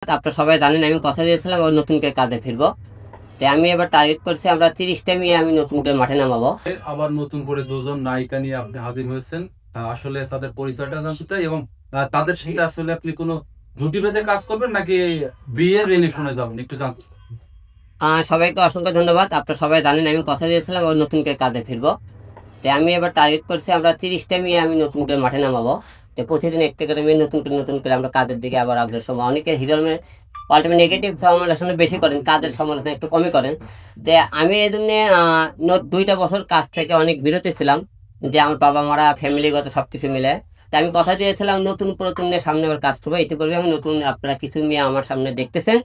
আপনারা সবাই জানেন আমি কথা দিয়েছিলাম ওই নতুন করে কাজে ফিরবো। তো আমি এবার টার্গেট করছি আমরা 30টা মেয়ে আমি নতুন করে মাঠে নামাবো। আবার নতুন করে দুজন নায়িকা নিয়ে আপনি হাজির হয়েছেন। আসলে তাদের পরিচয়টা জানতে চাই এবং তাদের সাথে আসলে আপনি কোনো জুটি বেঁধে কাজ করবেন নাকি বিয়ের রিলেশনে যাবেন একটু জানতে চাই। সবাইকে অসংখ্য ধন্যবাদ। আপনারা সবাই জানেন আমি কথা দিয়েছিলাম ওই নতুন করে কাজে ফিরবো। তো আমি এবার টার্গেট করছি আমরা 30টা মেয়ে আমি নতুন করে মাঠে নামাবো। তো প্রতিদিন একটা করে মেয়ে নতুন করে আমরা কাজের দিকে আবার অগ্রসর হবো। অনেকে হিরোর পাল্টে নেগেটিভ সমালোচনা বেশি করেন, কাজের সমালোচনা একটু কমই করেন। যে আমি এই জন্যে 2টা বছর কাজ থেকে অনেক বিরতি ছিলাম, যে আমার বাবা মারা ফ্যামিলিগত সব কিছু মিলে। তো আমি কথা দিয়েছিলাম নতুন পুরাতন নিয়ে সামনে আবার কাজ করবো। এতে করবে আমি নতুন আপনারা কিছু মেয়ে আমার সামনে দেখতেছেন,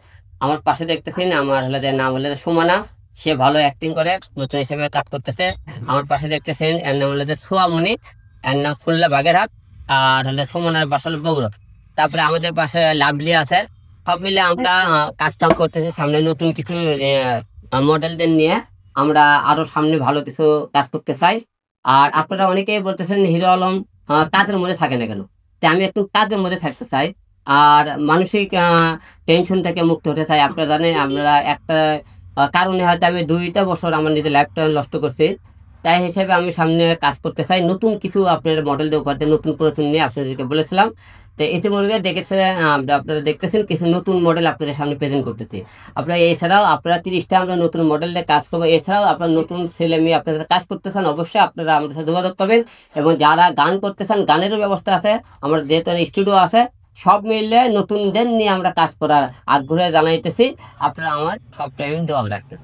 আমার পাশে দেখতেছেন। আমার হলে যে নাম হলে যে সুমানা, সে ভালো অ্যাক্টিং করে, নতুন হিসেবে কাজ করতেছে। আমার পাশে দেখতেছেন এর নাম হলে যে সোয়ামণি, এর নাম খুলনা বাগেরহাট, আর হলে সুমনার বাসা হলো বগুড়া। তারপরে আমাদের পাশে লাভলি আছে। সব মিলে আমরা কাজ কাম করতেছি সামনে নতুন কিছু মডেলদের নিয়ে। আমরা আরো সামনে ভালো কিছু কাজ করতে চাই। আর আপনারা অনেকেই বলতেছেন হিরো আলম কাজের মধ্যে থাকে না কেন? তো আমি একটু কাজের মধ্যে থাকতে চাই আর মানসিক টেনশন থেকে মুক্ত হতে চাই। আপনারা জানেন আমরা একটা কারণে হয়তো আমি 2টা বছর আমার নিজের লাইফটা নষ্ট করছি। তাই হিসেবে আমি সামনে কাজ করতে চাই নতুন কিছু আপনার মডেল দিয়ে উপহার দিয়ে, নতুন পুরাতন নিয়ে আপনাদেরকে বলেছিলাম। তো ইতিমধ্যে দেখেছে আপনারা দেখতেছেন কিছু নতুন মডেল আপনাদের সামনে প্রেজেন্ট করতেছি। আপনারা এছাড়াও আপনারা 30টা আমরা নতুন মডেল দিয়ে কাজ করবো। এছাড়াও আপনার নতুন ছেলে মেয়ে আপনারা কাজ করতে চান, অবশ্যই আপনারা আমাদের সাথে যোগাযোগ করবেন। এবং যারা গান করতে চান গানেরও ব্যবস্থা আছে, আমার যেহেতু স্টুডিও আছে। সব মিলে নতুনদের নিয়ে আমরা কাজ করার আগ্রহে জানাইতেছি। আপনারা আমার সব টাইম দেওয়া রাখবেন।